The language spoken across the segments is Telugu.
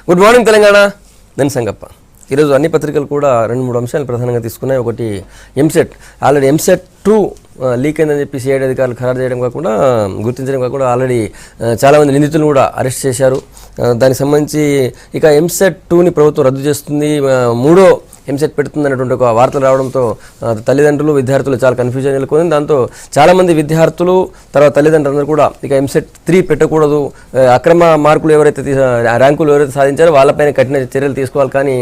Good morning Telangana. నేను సంగప్ప. ఈరోజు అన్ని పత్రికలు కూడా 2-3 అంశాలు ప్రధానంగా తీసుకున్నాయి. ఒకటి ఎంసెట్, ఆల్రెడీ ఎంసెట్ 2 లీక్ అయిందని చెప్పి సిఐడి అధికారులు ఖరారు చేయడం కాకుండా గుర్తించడం కాకుండా ఆల్రెడీ చాలామంది నిందితులను కూడా అరెస్ట్ చేశారు. దానికి సంబంధించి ఇక ఎంసెట్ 2ని ప్రభుత్వం రద్దు చేస్తుంది, 3వ ఎంసెట్ పెడుతుంది అన్నటువంటి ఒక వార్తలు రావడంతో తల్లిదండ్రులు విద్యార్థులు చాలా కన్ఫ్యూజన్ నెలకొంది. దాంతో చాలామంది విద్యార్థులు తర్వాత తల్లిదండ్రులందరూ కూడా ఇక ఎంసెట్ 3 పెట్టకూడదు, అక్రమ మార్కులు ర్యాంకులు ఎవరైతే సాధించారో వాళ్ళపైన కఠిన చర్యలు తీసుకోవాలి, కానీ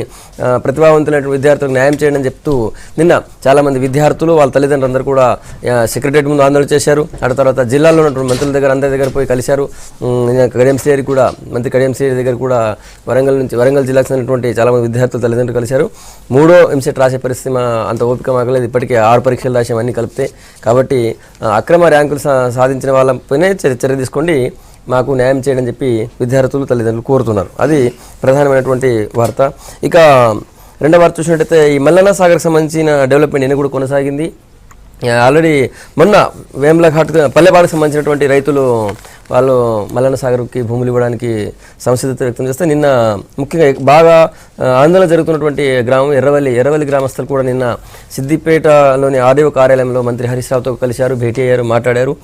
ప్రతిభావంతులైన విద్యార్థులకు న్యాయం చేయడం అని చెప్తూ నిన్న చాలామంది విద్యార్థులు వాళ్ళ తల్లిదండ్రులందరూ కూడా సెక్రటరియట్ ముందు ఆందోళన చేశారు. ఆ తర్వాత జిల్లాలో ఉన్నటువంటి మంత్రుల దగ్గర అందరి దగ్గర పోయి కలిశారు. కడియం శ్రీహరి కూడా, మంత్రి కడియం శ్రీహరి దగ్గర కూడా వరంగల్ జిల్లాకు చెందినటువంటి చాలామంది విద్యార్థులు తల్లిదండ్రులు కలిశారు. 3వ ఎంసెట్ రాసే పరిస్థితి అంత ఓపిక మాకలేదు, ఇప్పటికే 6 పరీక్షలు రాసామన్నీ కలిపితే. కాబట్టి అక్రమ ర్యాంకులు సాధించిన వాళ్ళపైనే చర్య తీసుకోండి, మాకు న్యాయం చేయడం చెప్పి విద్యార్థులు తల్లిదండ్రులు కోరుతున్నారు. అది ప్రధానమైనటువంటి వార్త. ఇక రెండవ వార్త చూసినట్టయితే ఈ మల్లన్న సాగర్కి సంబంధించిన డెవలప్మెంట్ నిన్న కూడా కొనసాగింది. ఆల్రెడీ మొన్న వేములఘాట్ పల్లెపాడుకు సంబంధించినటువంటి రైతులు వాళ్ళు మల్లన్న సాగర్కి భూములు ఇవ్వడానికి సంసిద్ధత వ్యక్తం చేస్తే నిన్న ముఖ్యంగా బాగా ఆందోళన జరుగుతున్నటువంటి గ్రామం ఎర్రవల్లి గ్రామస్తులు కూడా నిన్న సిద్దిపేటలోని ఆర్డీఓ కార్యాలయంలో మంత్రి హరీష్ రావుతో కలిశారు, భేటీ అయ్యారు, మాట్లాడారు.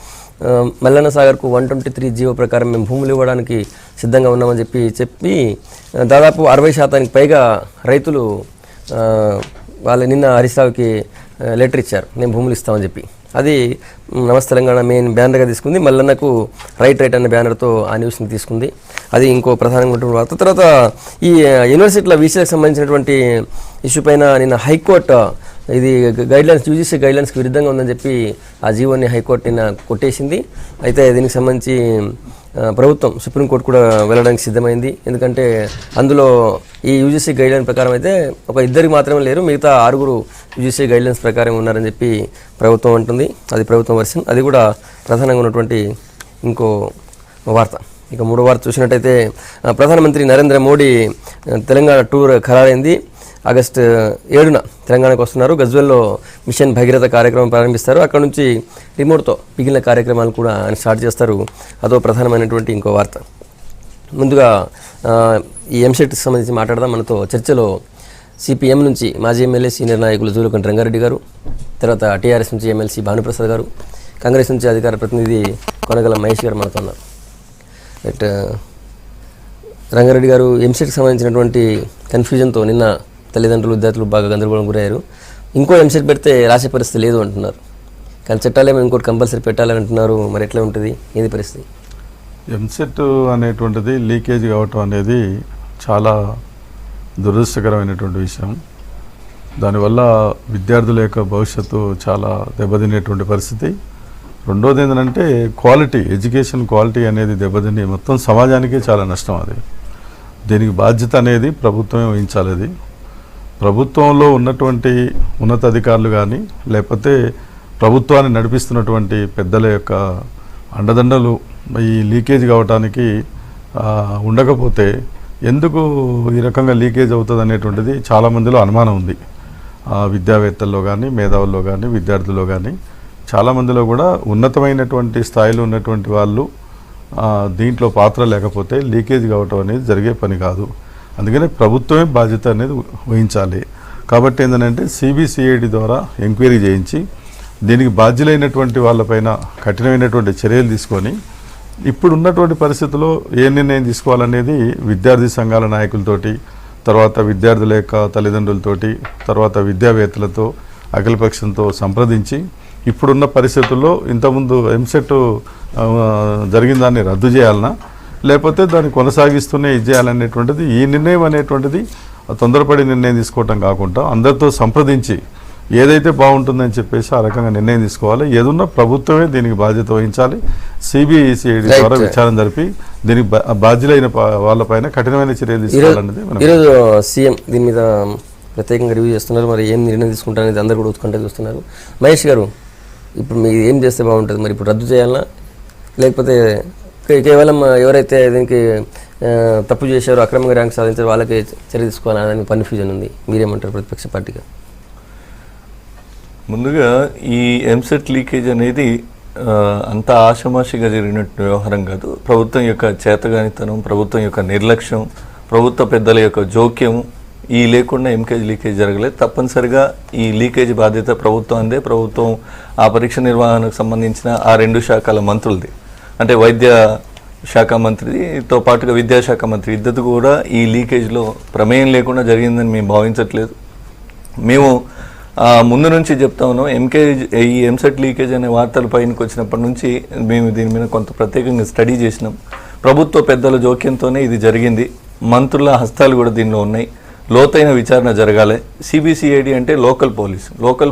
మల్లన్న సాగర్కు 123 జీవో ప్రకారం మేము భూములు ఇవ్వడానికి సిద్ధంగా ఉన్నామని చెప్పి దాదాపు 60% పైగా రైతులు వాళ్ళు నిన్న హరీష్ రావుకి లెటర్ ఇచ్చారు, మేము భూములు ఇస్తామని చెప్పి. అది నమస్తే తెలంగాణ మెయిన్ బ్యానర్గా తీసుకుంది, మల్లన్నకు రైట్ అనే బ్యానర్తో ఆ న్యూస్ని తీసుకుంది. అది ఇంకో ప్రధానంగా ఉంటుంది వార్త. తర్వాత ఈ యూనివర్సిటీల వీసీలకు సంబంధించినటువంటి ఇష్యూ పైన నిన్న హైకోర్టు ఇది గైడ్లైన్స్ యూజీసీ గైడ్లైన్స్కి విరుద్ధంగా ఉందని చెప్పి ఆ జీవోని హైకోర్టు నిన్న కొట్టేసింది. అయితే దీనికి సంబంధించి ప్రభుత్వం సుప్రీంకోర్టు కూడా వెళ్ళడానికి సిద్ధమైంది. ఎందుకంటే అందులో ఈ యూజీసీ గైడ్లైన్ ప్రకారం అయితే ఒక 2 మాత్రమే లేరు, మిగతా 6 యూజీసీ గైడ్లైన్స్ ప్రకారం ఉన్నారని చెప్పి ప్రభుత్వం అంటుంది. అది ప్రభుత్వం వర్షన్, అది కూడా ప్రధానంగా ఉన్నటువంటి ఇంకో వార్త. ఇక 3వ వార్త చూసినట్టయితే ప్రధానమంత్రి నరేంద్ర మోడీ తెలంగాణ టూర్ ఖరారైంది. ఆగస్టు 7న తెలంగాణకు వస్తున్నారు. గజ్వెల్లో మిషన్ భగీరథ కార్యక్రమం ప్రారంభిస్తారు. అక్కడ నుంచి రిమోట్తో మిగిలిన కార్యక్రమాలు కూడా ఆయన స్టార్ట్ చేస్తారు. అదో ప్రధానమైనటువంటి ఇంకో వార్త. ముందుగా ఈ ఎంసెట్కి సంబంధించి మాట్లాడదాం. మనతో చర్చలో సిపిఎం నుంచి మాజీ ఎమ్మెల్యే సీనియర్ నాయకులు జూలకంటి రంగారెడ్డి గారు, తర్వాత టీఆర్ఎస్ నుంచి ఎమ్మెల్సీ భానుప్రసాద్ గారు, కాంగ్రెస్ నుంచి అధికార ప్రతినిధి కొనగల మహేష్ గారు మనతో ఉన్నారు. రంగారెడ్డి గారు, ఎంసెట్కి సంబంధించినటువంటి కన్ఫ్యూజన్తో నిన్న తల్లిదండ్రులు విద్యార్థులు బాగా గందరగోళం గురయ్యారు. ఇంకో ఎంసెట్ పెడితే రాసే పరిస్థితి లేదు అంటున్నారు, కానీ చట్టాలేమో ఇంకోటి కంపల్సరీ పెట్టాలని అంటున్నారు. మరి ఎట్లా ఉంటుంది, ఏది పరిస్థితి? ఎంసెట్ అనేటువంటిది లీకేజ్ కావటం అనేది చాలా దురదృష్టకరమైనటువంటి విషయం. దానివల్ల విద్యార్థుల యొక్క భవిష్యత్తు చాలా దెబ్బతినేటువంటి పరిస్థితి. రెండోది ఏంటంటే క్వాలిటీ, ఎడ్యుకేషన్ క్వాలిటీ అనేది దెబ్బతిని మొత్తం సమాజానికి చాలా నష్టం. అది దీనికి బాధ్యత అనేది ప్రభుత్వమే వహించాలి. అది ప్రభుత్వంలో ఉన్నటువంటి ఉన్నతాధికారులు కానీ లేకపోతే ప్రభుత్వాన్ని నడిపిస్తున్నటువంటి పెద్దల యొక్క అండదండలు ఈ లీకేజ్ కావటానికి ఉండకపోతే ఎందుకు ఈ రకంగా లీకేజ్ అవుతుంది అనేటువంటిది చాలామందిలో అనుమానం ఉంది. విద్యావేత్తల్లో కానీ మేధావుల్లో కానీ విద్యార్థుల్లో కానీ చాలామందిలో కూడా ఉన్నతమైనటువంటి స్థాయిలో ఉన్నటువంటి వాళ్ళు దీంట్లో పాత్ర లేకపోతే లీకేజ్ కావటం అనేది జరిగే పని కాదు. అందుకనే ప్రభుత్వమే బాధ్యత అనేది వహించాలి. కాబట్టి ఏంటంటే సిబిసిఐడి ద్వారా ఎంక్వైరీ చేయించి దీనికి బాధ్యులైనటువంటి వాళ్ళపైన కఠినమైనటువంటి చర్యలు తీసుకొని ఇప్పుడు ఉన్నటువంటి పరిస్థితుల్లో ఏ నిర్ణయం తీసుకోవాలనేది విద్యార్థి సంఘాల నాయకులతోటి, తర్వాత విద్యార్థుల యొక్క తల్లిదండ్రులతోటి, తర్వాత విద్యావేత్తలతో అఖిలపక్షంతో సంప్రదించి ఇప్పుడున్న పరిస్థితుల్లో ఇంతకుముందు ఎంసెట్ జరిగిన దాన్ని రద్దు చేయాలన్నా లేకపోతే దాన్ని కొనసాగిస్తూనే ఇది చేయాలనేటువంటిది ఈ నిర్ణయం అనేటువంటిది తొందరపడి నిర్ణయం తీసుకోవటం కాకుండా అందరితో సంప్రదించి ఏదైతే బాగుంటుందని చెప్పేసి ఆ రకంగా నిర్ణయం తీసుకోవాలి. ఏదున్నా ప్రభుత్వమే దీనికి బాధ్యత వహించాలి. సిబిసిఐడి ద్వారా విచారణ జరిపి దీనికి బాధ్యులైన వాళ్ళపైన కఠినమైన చర్యలు తీసుకోవాలనేది. ఈరోజు సీఎం దీని మీద ప్రత్యేకంగా రివ్యూ చేస్తున్నారు. మరి ఏం నిర్ణయం తీసుకుంటారనేది అందరూ కూడా ఉత్కంఠ చూస్తున్నారు. మహేష్ గారు, ఇప్పుడు మీరు ఏం చేస్తే బాగుంటుంది? మరి ఇప్పుడు రద్దు చేయాలన్నా లేకపోతే కేవలం ఎవరైతే దీనికి తప్పు చేశారో అక్రమంగా ర్యాంక్ సాధించారో వాళ్ళకి చర్య తీసుకోవాలని కన్ఫ్యూజన్ ఉంది. మీరేమంటారు ప్రతిపక్ష పార్టీగా? ముందుగా ఈ ఎంసెట్ లీకేజ్ అనేది అంత ఆషమాషిగా జరిగినట్టు వ్యవహారం కాదు. ప్రభుత్వం యొక్క చేతగానితనం, ప్రభుత్వం యొక్క నిర్లక్ష్యం, ప్రభుత్వ పెద్దల యొక్క జోక్యము ఈ లేకుండా ఎంకేజ్ లీకేజ్ జరగలేదు. తప్పనిసరిగా ఈ లీకేజ్ బాధ్యత ప్రభుత్వం అందే. ప్రభుత్వం ఆ పరీక్ష నిర్వహణకు సంబంధించిన ఆ 2 శాఖల మంత్రులది, అంటే వైద్య శాఖ మంత్రితో పాటుగా విద్యాశాఖ మంత్రి ఇద్దరు కూడా ఈ లీకేజ్లో ప్రమేయం లేకుండా జరిగిందని మేము భావించట్లేదు. మేము ముందు నుంచి చెప్తా ఉన్నాం, ఈ ఎంసెట్ లీకేజ్ అనే వార్తలు పైనకి వచ్చినప్పటి నుంచి మేము దీని మీద కొంత ప్రత్యేకంగా స్టడీ చేసినాం. ప్రభుత్వ పెద్దల జోక్యంతోనే ఇది జరిగింది. మంత్రుల హస్తాలు కూడా దీనిలో ఉన్నాయి. లోతైన విచారణ జరగాలి. సిబిసిఐడి అంటే లోకల్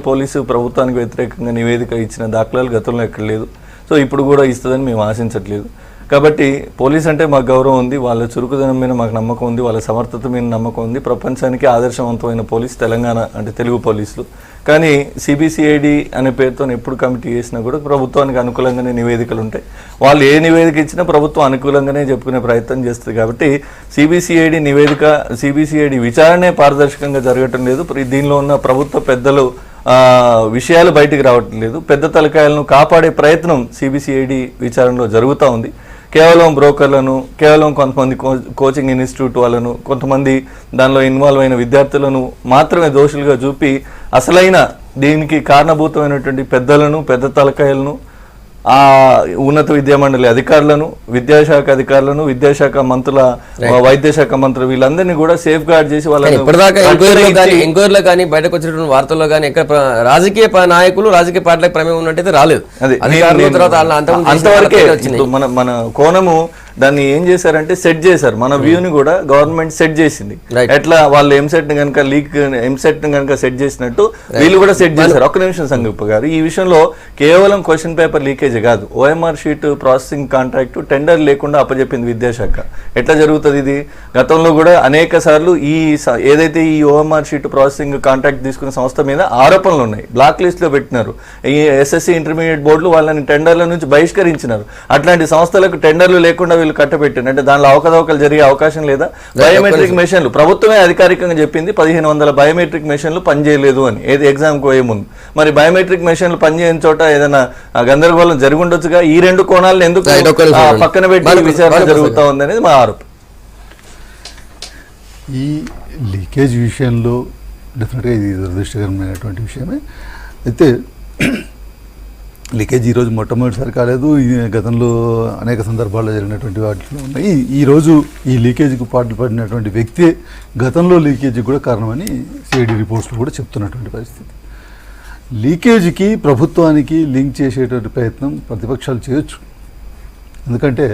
పోలీసు ప్రభుత్వానికి వ్యతిరేకంగా నివేదిక ఇచ్చిన దాఖలాలు గతంలో ఎక్కడ లేదు. సో ఇప్పుడు కూడా ఇస్తుందని మేము ఆశించట్లేదు. కాబట్టి పోలీస్ అంటే మాకు గౌరవం ఉంది, వాళ్ళ చురుకుదనం మీద మాకు నమ్మకం ఉంది, వాళ్ళ సమర్థత మీద నమ్మకం ఉంది. ప్రపంచానికి ఆదర్శవంతమైన పోలీస్ తెలంగాణ అంటే తెలుగు పోలీసులు. కానీ సిబిసిఐడి అనే పేరుతో ఎప్పుడు కమిటీ చేసినా కూడా ప్రభుత్వానికి అనుకూలంగానే నివేదికలు ఉంటాయి. వాళ్ళు ఏ నివేదిక ఇచ్చినా ప్రభుత్వం అనుకూలంగానే చెప్పుకునే ప్రయత్నం చేస్తుంది. కాబట్టి సిబిసిఐడి విచారణే పారదర్శకంగా జరగటం లేదు. దీనిలో ఉన్న ప్రభుత్వ పెద్దలు విషయాలు బయటికి రావటం లేదు. పెద్ద తలకాయలను కాపాడే ప్రయత్నం సిబిసిఐడి విచారణలో జరుగుతూ ఉంది. కేవలం బ్రోకర్లను, కేవలం కొంతమంది కోచింగ్ ఇన్స్టిట్యూట్ వాళ్ళను, కొంతమంది దానిలో ఇన్వాల్వ్ అయిన విద్యార్థులను మాత్రమే దోషులుగా చూపి అసలైన దీనికి కారణభూతమైనటువంటి పెద్దలను, పెద్ద తలకాయలను, ఆ ఉన్నత విద్యామండలి అధికారులను, విద్యాశాఖ అధికారులను, విద్యాశాఖ మంత్రుల, వైద్యశాఖ మంత్రులు వీళ్ళందరినీ కూడా సేఫ్ గార్డ్ చేసి ఇప్పటిదాకా ఎంక్వైరీలో కానీ బయటకు వచ్చినటువంటి వార్తల్లో కానీ ఎక్కడ రాజకీయ నాయకులు, రాజకీయ పార్టీలకు ప్రమేయం ఉన్నట్టయితే రాలేదు. అంతవరకే మన కోణము దాన్ని ఏం చేశారంటే సెట్ చేశారు. మన వ్యూని కూడా గవర్నమెంట్ సెట్ చేసింది. ఎట్లా వాళ్ళు ఎంసెట్ ని కనుక సెట్ చేసినట్టు వీళ్ళు కూడా సెట్ చేశారు. ఒక్క నిమిషం సంగప్ప గారు, ఈ విషయంలో కేవలం క్వశ్చన్ పేపర్ లీకేజ్ కాదు, OMR sheet processing contract tender లేకుండా అప్పచెప్పింది విద్యాశాఖ. ఎట్లా జరుగుతుంది ఇది? గతంలో కూడా అనేక సార్లు ఏదైతే ఈ ఓఎంఆర్ షీట్ ప్రాసెసింగ్ కాంట్రాక్ట్ తీసుకున్న సంస్థ మీద ఆరోపణలు ఉన్నాయి. బ్లాక్ లిస్ట్ లో పెట్టినారు. ఈ ఎస్ఎస్సి ఇంటర్మీడియట్ బోర్డులు వాళ్ళని టెండర్ల నుంచి బహిష్కరించినారు. అట్లాంటి సంస్థలకు టెండర్లు లేకుండా కట్టబెట్టింది. అంటే దానిలో అవకతవకలు జరిగే అవకాశం లేదా? బయోమెట్రిక్ మెషిన్లు ప్రభుత్వమే అధికారికంగా చెప్పింది 1500 బయోమెట్రిక్ మెషిన్లు పనిచేయలేదు అని, ఏది ఎగ్జామ్ పోయే ముందు. మరి బయోమెట్రిక్ మెషిన్లు పనిచేయని చోట ఏదైనా గందరగోళం జరిగి ఉండొచ్చుగా. ఈ 2 కోణాలను ఎందుకు పక్కన పెట్టి విచారణ జరుగుతూ ఉంది అనేది మా ఆరోపణ. ఈ లీకేజ్ విషయంలో డెఫినెట్గా ఇది దురదృష్టకరమైనటువంటి విషయమే. అయితే లీకేజ్ ఈరోజు మొట్టమొదటిసారి కాలేదు, గతంలో అనేక సందర్భాల్లో జరిగినటువంటి వాటిలో ఉన్నాయి. ఈరోజు ఈ లీకేజ్కి పాల్పడినటువంటి వ్యక్తే గతంలో లీకేజీకి కూడా కారణమని సిఐడి రిపోర్ట్స్లో కూడా చెప్తున్నటువంటి పరిస్థితి. లీకేజీకి ప్రభుత్వానికి లింక్ చేసేటువంటి ప్రయత్నం ప్రతిపక్షాలు చేయొచ్చు. ఎందుకంటే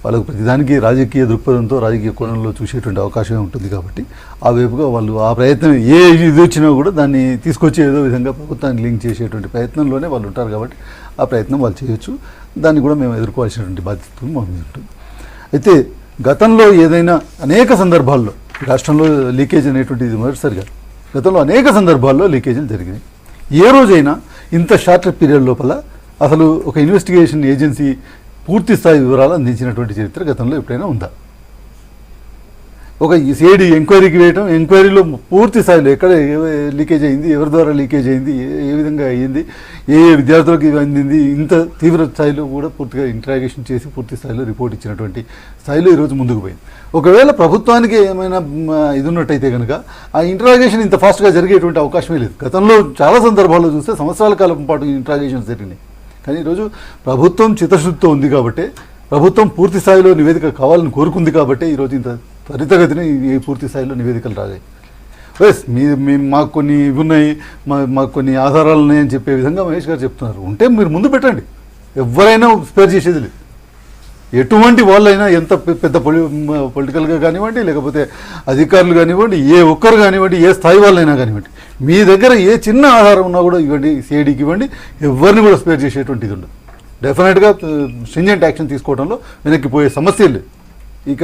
వాళ్ళకు ప్రతిదానికి రాజకీయ దృక్పథంతో, రాజకీయ కోణంలో చూసేటువంటి అవకాశమే ఉంటుంది. కాబట్టి ఆ వైపుగా వాళ్ళు ఆ ప్రయత్నం ఏ ఇది వచ్చినా కూడా దాన్ని తీసుకొచ్చి ఏదో విధంగా ప్రభుత్వాన్ని లింక్ చేసేటువంటి ప్రయత్నంలోనే వాళ్ళు ఉంటారు. కాబట్టి ఆ ప్రయత్నం వాళ్ళు చేయొచ్చు. దాన్ని కూడా మేము ఎదుర్కోవాల్సినటువంటి బాధ్యత మా మీద ఉంటుంది. అయితే గతంలో ఏదైనా అనేక సందర్భాల్లో రాష్ట్రంలో లీకేజ్ అనేటువంటిది మొదటిసారిగా, గతంలో అనేక సందర్భాల్లో లీకేజీలు జరిగినాయి. ఏ రోజైనా ఇంత షార్ట్ పీరియడ్ లోపల అసలు ఒక ఇన్వెస్టిగేషన్ ఏజెన్సీ పూర్తి స్థాయి వివరాలు అందించినటువంటి చరిత్ర గతంలో ఎప్పుడైనా ఉందా? ఒక సిఐడి ఎంక్వైరీకి వేయటం, ఎంక్వైరీలో పూర్తి స్థాయిలో ఎక్కడ లీకేజ్ అయింది, ఎవరి ద్వారా లీకేజ్ అయింది, ఏ విధంగా అయ్యింది, ఏ విద్యార్థులకు అందింది, ఇంత తీవ్ర స్థాయిలో కూడా పూర్తిగా ఇంట్రాగేషన్ చేసి పూర్తి స్థాయిలో రిపోర్ట్ ఇచ్చినటువంటి స్థాయిలో ఈరోజు ముందుకు పోయింది. ఒకవేళ ప్రభుత్వానికి ఏమైనా ఇది ఉన్నట్టయితే కనుక ఆ ఇంట్రాగేషన్ ఇంత ఫాస్ట్గా జరిగేటువంటి అవకాశమే లేదు. గతంలో చాలా సందర్భాల్లో చూస్తే సంవత్సరాల కాలం పాటు ఇంట్రాగేషన్స్ జరిగినాయి. కానీ ఈరోజు ప్రభుత్వం చిత్తశుద్ధితో ఉంది కాబట్టి, ప్రభుత్వం పూర్తి స్థాయిలో నివేదిక కావాలని కోరుకుంది కాబట్టి ఈరోజు ఇంత త్వరితగతిన ఈ పూర్తి స్థాయిలో నివేదికలు రాగాయి. ఎస్ మాకు కొన్ని ఇవి ఉన్నాయి, మాకు కొన్ని ఆధారాలు ఉన్నాయని చెప్పే విధంగా మహేష్ గారు చెప్తున్నారు. ఉంటే మీరు ముందు పెట్టండి, ఎవరైనా స్పేర్ చేసేది లేదు. ఎటువంటి వాళ్ళైనా ఎంత పెద్ద పొలిటికల్గా కానివ్వండి, లేకపోతే అధికారులు కానివ్వండి, ఏ ఒక్కరు కానివ్వండి, ఏ స్థాయి వాళ్ళైనా కానివ్వండి, మీ దగ్గర ఏ చిన్న ఆధారం ఉన్నా కూడా ఇవ్వండి, సిఐడికి ఇవ్వండి, ఎవరిని కూడా స్పేర్ చేసేటువంటి ఇది ఉండదు. డెఫినెట్గా స్ట్రింజెంట్ యాక్షన్ తీసుకోవడంలో వెనక్కిపోయే సమస్య లేదు. ఇక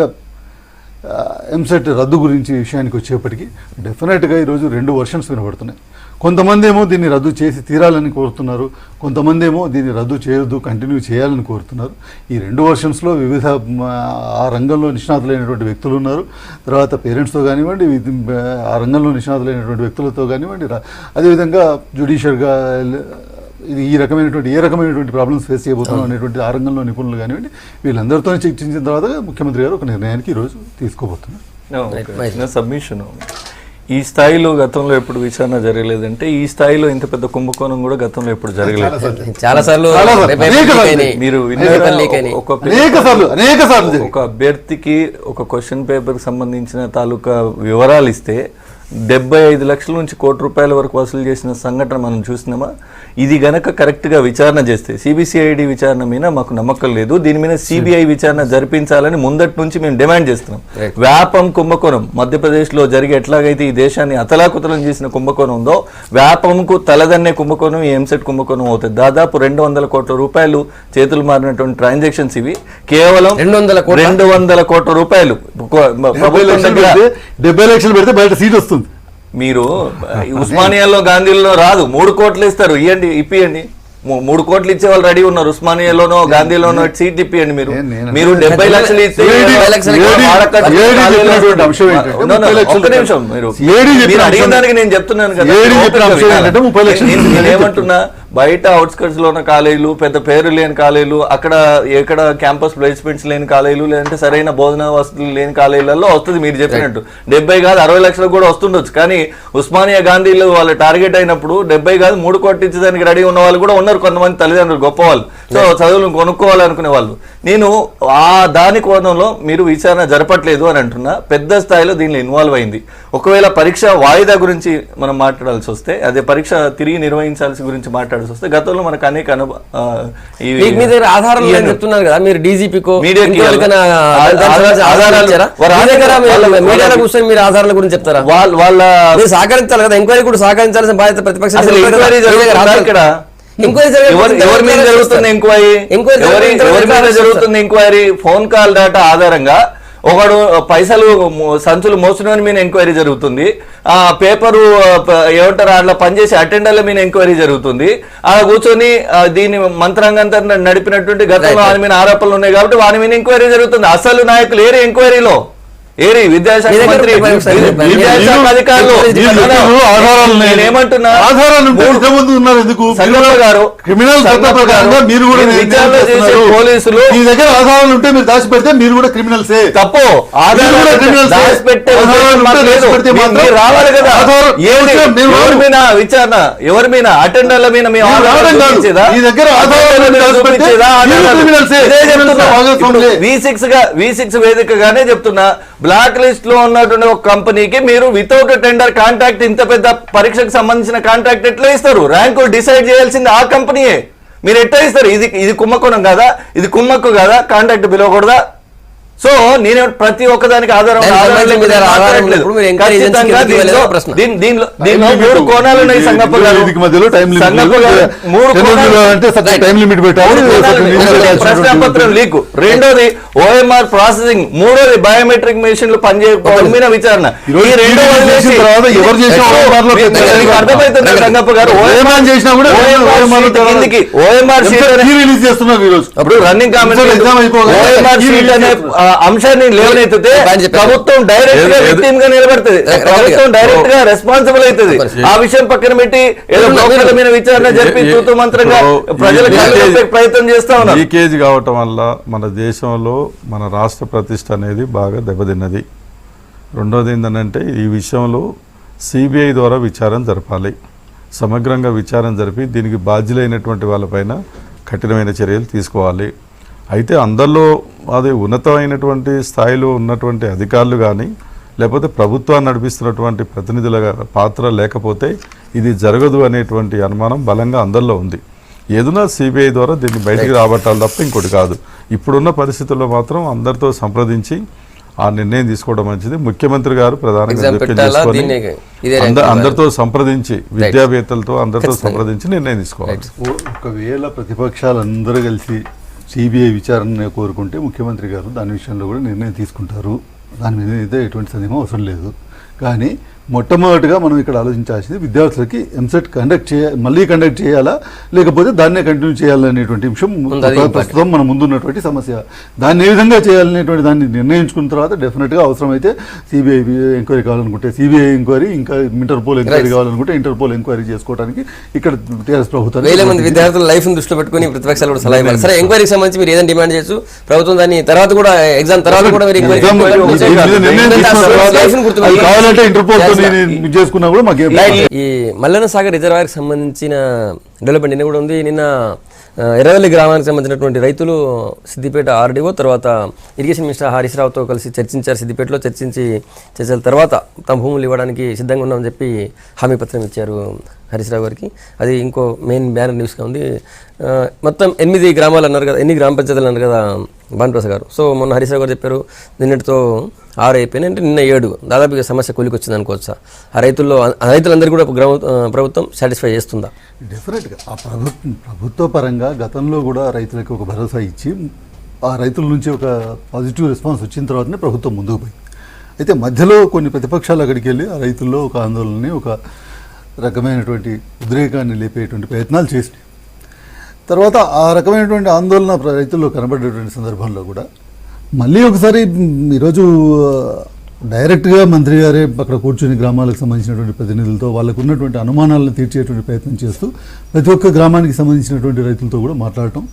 ఎంసెట్ రద్దు గురించి విషయానికి వచ్చేప్పటికీ డెఫినెట్గా ఈరోజు 2 వర్షన్స్ వినబడుతున్నాయి. కొంతమంది ఏమో దీన్ని రద్దు చేసి తీరాలని కోరుతున్నారు, కొంతమంది ఏమో దీన్ని రద్దు చేయొద్దు, కంటిన్యూ చేయాలని కోరుతున్నారు. ఈ 2 వర్షన్స్లో వివిధ ఆ రంగంలో నిష్ణాతులైనటువంటి వ్యక్తులు ఉన్నారు. తర్వాత పేరెంట్స్తో కానివ్వండి, ఆ రంగంలో నిష్ణాతులైనటువంటి వ్యక్తులతో కానివ్వండి, అదేవిధంగా జ్యుడిషియల్గా ఇది ఏ రకమైనటువంటి ప్రాబ్లమ్స్ ఫేస్ చేయబోతున్నాం అనేటువంటి ఆ రంగంలో నిపుణులు కానివ్వండి, వీళ్ళందరితో చర్చించిన తర్వాత ముఖ్యమంత్రి గారు ఒక నిర్ణయానికి ఈరోజు తీసుకోబోతున్నారు. సబ్మిషన్ ఈ స్థాయిలో గతంలో ఎప్పుడు విచారణ జరగలేదంటే ఈ స్థాయిలో ఇంత పెద్ద కుంభకోణం కూడా గతంలో ఎప్పుడు జరగలేదు. చాలా సార్లు మీరు ఒక అభ్యర్థికి ఒక క్వశ్చన్ పేపర్ సంబంధించిన తాలూకా వివరాలు ఇస్తే 75 లక్షల నుంచి ₹1 కోటి వరకు వసూలు చేసిన సంఘటన మనం చూసినామా? ఇది గనక కరెక్ట్గా విచారణ చేస్తే సిబిసిఐడి విచారణ మీద మాకు నమ్మకం లేదు, దీని మీద సిబిఐ విచారణ జరిపించాలని ముందటి నుంచి మేము డిమాండ్ చేస్తున్నాం. వ్యాపం కుంభకోణం మధ్యప్రదేశ్లో జరిగి ఎట్లాగైతే ఈ దేశాన్ని అతలాకుతలం చేసిన కుంభకోణం ఉందో, వ్యాపంకు తలదన్నే కుంభకోణం ఈ ఎంసెట్ కుంభకోణం అవుతుంది. దాదాపు ₹200 కోట్ల చేతులు మారినటువంటి ట్రాన్సాక్షన్స్ ఇవి. కేవలం 200 కోట్ల రూపాయలు ప్రభుత్వం దగ్గర 70 లక్షలు పెడితే బయట సీట్ వస్తుంది. మీరు ఉస్మానియాలో గాంధీలో రాదు, 3 కోట్లు ఇస్తారు, ఇవ్వండి ఇప్పియండి. 3 కోట్లు ఇచ్చే వాళ్ళు రెడీ ఉన్నారు. ఉస్మానియాలోనో గాంధీలోనో సీట్ ఇప్పియండి. మీరు 70 లక్షలు ఇస్తే ఒక్క నిమిషం, మీరు అడిగిన దానికి నేను చెప్తున్నాను కదా. నేనేమంటున్నా, బయట అవుట్స్కట్స్ లో ఉన్న కాలేజీలు, పెద్ద పేరు లేని కాలేజీలు, అక్కడ ఎక్కడ క్యాంపస్ ప్లేస్మెంట్స్ లేని కాలేజీలు, లేదంటే సరైన భోజన వసతులు లేని కాలేజీలలో వస్తుంది. మీరు చెప్పినట్టు 70 కాదు 60 లక్షలకు కూడా వస్తుండొచ్చు. కానీ ఉస్మానియా గాంధీలో వాళ్ళు టార్గెట్ అయినప్పుడు 70 కాదు 3 కోట్లు ఇచ్చేదానికి రెడీ ఉన్న వాళ్ళు కూడా ఉన్నారు, కొంతమంది తల్లిదండ్రులు గొప్పవాళ్ళు, సో చదువులు కొనుక్కోవాలనుకునే వాళ్ళు. నేను దాని కోణంలో మీరు విచారణ జరపట్లేదు అని అంటున్నా. పెద్ద స్థాయిలో దీనిలో ఇన్వాల్వ్ అయింది. ఒకవేళ పరీక్ష వాయిదా గురించి మనం మాట్లాడాల్సి వస్తే, అదే పరీక్ష తిరిగి నిర్వహించాల్సి గురించి మాట్లాడాల్సి వస్తే, గతంలో మనకు అనేక ఆధారాలు చెప్తున్నారు కదా, మీరు డీజీపీకో మీరు ఆధారాల గురించి చెప్తారా? వాళ్ళ సహకరించాలి కదా, ఎంక్వైరీ కూడా సహకరించాల్సిన బాధ్యత ప్రతిపక్ష. ఎవరి మీద జరుగుతున్న ఎంక్వైరీ ఫోన్ కాల్ డేటా ఆధారంగా ఒకడు పైసలు సంచులు మోసడం మీద ఎంక్వైరీ జరుగుతుంది. ఆ పేపరు ఏమంటారు అట్లా పనిచేసి అటెండర్ల మీద ఎంక్వైరీ జరుగుతుంది. అలా కూర్చొని దీన్ని మంత్రాంగంతా నడిపినటువంటి గతంలో వాని మీద ఆరోపణలు ఉన్నాయి కాబట్టి వాని మీద ఎంక్వైరీ జరుగుతుంది. అసలు నాయకులు ఏరి ఎంక్వైరీలో ఏరి విద్యాశాఖ మంత్రి, విద్యాశాఖ అధికారులు. నేనేమంటున్నా, పోలీసులు మీ దగ్గర ఆధారాలు ఉంటే మీరు దాచిపెడితే మీరు కూడా క్రిమినల్సే. తప్పు రావాలి కదా. ఎవరి మీద విచారణ, ఎవరి మీద అటెండర్ల మీద V6 వేదికగానే చెప్తున్నా, బ్లాక్ లిస్ట్ లో ఉన్నటువంటి ఒక కంపెనీకి మీరు వితౌట్ టెండర్ కాంట్రాక్ట్, ఇంత పెద్ద పరీక్షకు సంబంధించిన కాంట్రాక్ట్ ఎట్లా ఇస్తారు? ర్యాంకులు డిసైడ్ చేయాల్సింది ఆ కంపెనీయే. మీరు ఎట్లా ఇస్తారు? ఇది కుంభకోణం కాదా? ఇది కుమ్మక్కు కాదా? కాంట్రాక్ట్ పిలవకూడదా? సో నేను ప్రతి ఒక్కదానికి ఆధారం 3 కోణాలు ఉన్నాయి. సంగప్ప గారు 3 ప్రశ్నపత్రం లీకు, రెండోది OMR ప్రాసెసింగ్, మూడోది బయోమెట్రిక్ మెషిన్లు పనిచేయకపోవడం మీద విచారణ. ఈ రెండు అర్థమవుతుంది సంగప్ప గారు. OMR అప్పుడు రన్నింగ్ కామెంట్ OMR షీట్ అనే అంశాన్ని లేవనెత్తితే ప్రభుత్వం డైరెక్ట్ గా విక్టిమ్ గా నిలబడుతుంది, ప్రభుత్వం డైరెక్ట్ గా రెస్పాన్సిబుల్ అవుతుంది. ఆ విషయం పక్కన పెట్టి ఏదో లోకల మీద విచారణ జరిపి తూతు మంత్రంగా ప్రజలకు ప్రయత్నం చేస్తా ఉన్నారు. లీకేజ్ కావటం వల్ల మన దేశంలో మన రాష్ట్ర ప్రతిష్ట అనేది బాగా దెబ్బతిన్నది. రెండోది ఏంటంటే ఈ విషయంలో సిబిఐ ద్వారా విచారణ జరపాలి, సమగ్రంగా విచారణ జరిపి దీనికి బాధ్యులైనటువంటి వాళ్ళపైన కఠినమైన చర్యలు తీసుకోవాలి. అయితే అందరిలో అది ఉన్నతమైనటువంటి స్థాయిలో ఉన్నటువంటి అధికారులు కానీ లేకపోతే ప్రభుత్వాన్ని నడిపిస్తున్నటువంటి ప్రతినిధుల పాత్ర లేకపోతే ఇది జరగదు అనేటువంటి అనుమానం బలంగా అందరిలో ఉంది. ఏదైనా సిబిఐ ద్వారా దీన్ని బయటికి రాబట్టాలి తప్ప ఇంకోటి కాదు. ఇప్పుడున్న పరిస్థితుల్లో మాత్రం అందరితో సంప్రదించి ఆ నిర్ణయం తీసుకోవడం మంచిది. ముఖ్యమంత్రి గారు ప్రధానంగా అందరితో సంప్రదించి, విద్యావేత్తలతో అందరితో సంప్రదించి నిర్ణయం తీసుకోవాలి. ఒకవేళ ప్రతిపక్షాలు అందరూ కలిసి సిబిఐ విచారణ కోరుకుంటే ముఖ్యమంత్రి గారు దాని విషయంలో కూడా నిర్ణయం తీసుకుంటారు. దాని మీద అయితే ఎటువంటి సందేహం అవసరం లేదు. కానీ మొట్టమొదటిగా మనం ఇక్కడ ఆలోచించాల్సింది విద్యార్థులకి ఎంసెట్ మళ్ళీ కండక్ట్ చేయాలా లేకపోతే దాన్నే కంటిన్యూ చేయాలనేటువంటి అంశం ప్రస్తుతం మన ముందున్నటువంటి సమస్య. దాన్ని ఏ విధంగా చేయాలనేటువంటి దాన్ని నిర్ణయించుకున్న తర్వాత డెఫినెట్గా అవసరమైతే సిబిఐ ఎంక్వైరీ కావాలనుకుంటే సిబిఐ ఎంక్వైరీ, ఇంకా ఇంటర్పోల్ ఎంక్వైరీ కావాలనుకుంటే ఇంటర్పోల్ ఎంక్వైరీ చేసుకోవడానికి ఇక్కడ టీఆర్ఎస్ ప్రభుత్వం వేల మంది విద్యార్థుల లైఫ్ దృష్టిలో పెట్టుకుని ప్రతిపక్షాలు కూడా సలహా ఇవ్వాలి. సరే, ఎంక్వైరీకి సంబంధించి మీరు ఏదైనా డిమాండ్ చేయొచ్చు, ప్రభుత్వం దాన్ని తర్వాత కూడా ఎగ్జామ్ తర్వాత కూడా మీరు కావాలంటే ఇంటర్పోల్ చేసుకున్నా కూడా మాకు ఈ మల్లన్న సాగర్ రిజర్వాయర్కి సంబంధించిన డెవలప్మెంట్ నిన్న కూడా ఉంది. నిన్న ఎర్రవల్లి గ్రామానికి సంబంధించినటువంటి రైతులు సిద్దిపేట ఆర్డీఓ తర్వాత ఇరిగేషన్ మినిస్టర్ హరీష్ రావుతో కలిసి చర్చించారు. సిద్దిపేటలో చర్చల తర్వాత తమ భూములు ఇవ్వడానికి సిద్ధంగా ఉన్నామని చెప్పి హామీ పత్రం ఇచ్చారు హరీష్ రావు గారికి. అది ఇంకో మెయిన్ బ్యానర్ న్యూస్గా ఉంది. మొత్తం 8 గ్రామాలు అన్నారు కదా, 8 గ్రామ పంచాయతీలు అన్నారు కదా భానుప్రసాద్ గారు. సో మొన్న హరీష్ రావు గారు చెప్పారు నిన్నటితో 6 అయిపోయినాయి, అంటే నిన్న 7. దాదాపుగా సమస్య కొలికొచ్చింది అనుకోవచ్చా? ఆ రైతులందరూ కూడా ప్రభుత్వం సాటిస్ఫై చేస్తుందా? డెఫినెట్గా ఆ ప్రభుత్వ పరంగా గతంలో కూడా రైతులకు ఒక భరోసా ఇచ్చి ఆ రైతుల నుంచి ఒక పాజిటివ్ రెస్పాన్స్ వచ్చిన తర్వాతనే ప్రభుత్వం ముందుకు పోయింది. అయితే మధ్యలో కొన్ని ప్రతిపక్షాలు అక్కడికి వెళ్ళి ఆ రైతుల్లో ఒక ఆందోళనని, ఒక రకమైనటువంటి ఉద్రేకాన్ని లేపేటువంటి ప్రయత్నాలు చేసినాయి. తర్వాత ఆ రకమైనటువంటి ఆందోళన రైతుల్లో కనబడేటువంటి సందర్భంలో కూడా మళ్ళీ ఒకసారి ఈరోజు డైరెక్ట్గా మంత్రి గారే అక్కడ కూర్చుని గ్రామాలకు సంబంధించినటువంటి ప్రతినిధులతో వాళ్ళకు ఉన్నటువంటి అనుమానాలను తీర్చేటువంటి ప్రయత్నం చేస్తూ ప్రతి ఒక్క గ్రామానికి సంబంధించినటువంటి రైతులతో కూడా మాట్లాడటం,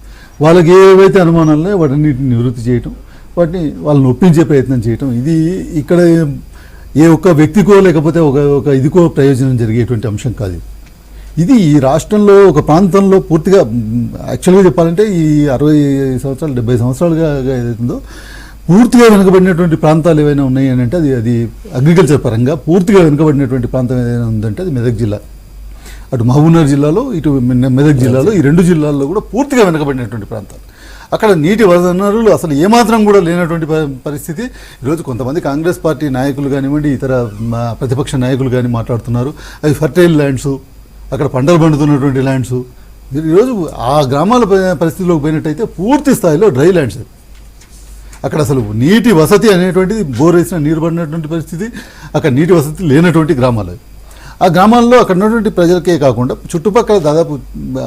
వాళ్ళకి ఏవైతే అనుమానాలనే వాటిని నివృత్తి చేయటం, వాటిని వాళ్ళని ఒప్పించే ప్రయత్నం చేయటం, ఇది ఇక్కడ ఏ ఒక్క వ్యక్తికో లేకపోతే ఒక ఇదికో ప్రయోజనం జరిగేటువంటి అంశం కాదు. ఇది ఈ రాష్ట్రంలో ఒక ప్రాంతంలో పూర్తిగా యాక్చువల్గా చెప్పాలంటే ఈ 60 సంవత్సరాలు 70 సంవత్సరాలుగా ఏదైతుందో పూర్తిగా వెనుకబడినటువంటి ప్రాంతాలు ఏవైనా ఉన్నాయి అని అంటే అది అగ్రికల్చర్ పరంగా పూర్తిగా వెనుకబడినటువంటి ప్రాంతం ఏదైనా ఉందంటే అది మెదక్ జిల్లా. అటు మహబూబ్నగర్ జిల్లాలో ఇటు మెదక్ జిల్లాలో ఈ 2 జిల్లాల్లో కూడా పూర్తిగా వెనుకబడినటువంటి ప్రాంతాలు. అక్కడ నీటి వనరులు అసలు ఏమాత్రం కూడా లేనటువంటి పరిస్థితి. ఈరోజు కొంతమంది కాంగ్రెస్ పార్టీ నాయకులు కానివ్వండి, ఇతర ప్రతిపక్ష నాయకులు కానీ మాట్లాడుతున్నారు అవి ఫర్టైల్ ల్యాండ్స్, అక్కడ పంటలు పండుతున్నటువంటి ల్యాండ్స్. ఈరోజు ఆ గ్రామాల పరిస్థితిలోకి పోయినట్టయితే పూర్తి స్థాయిలో డ్రై ల్యాండ్స్. అక్కడ అసలు నీటి వసతి అనేటువంటిది బోర్ వేసిన నీరు పడినటువంటి పరిస్థితి, అక్కడ నీటి వసతి లేనటువంటి గ్రామాలు. ఆ గ్రామాల్లో అక్కడ ఉన్నటువంటి ప్రజలకే కాకుండా చుట్టుపక్కల దాదాపు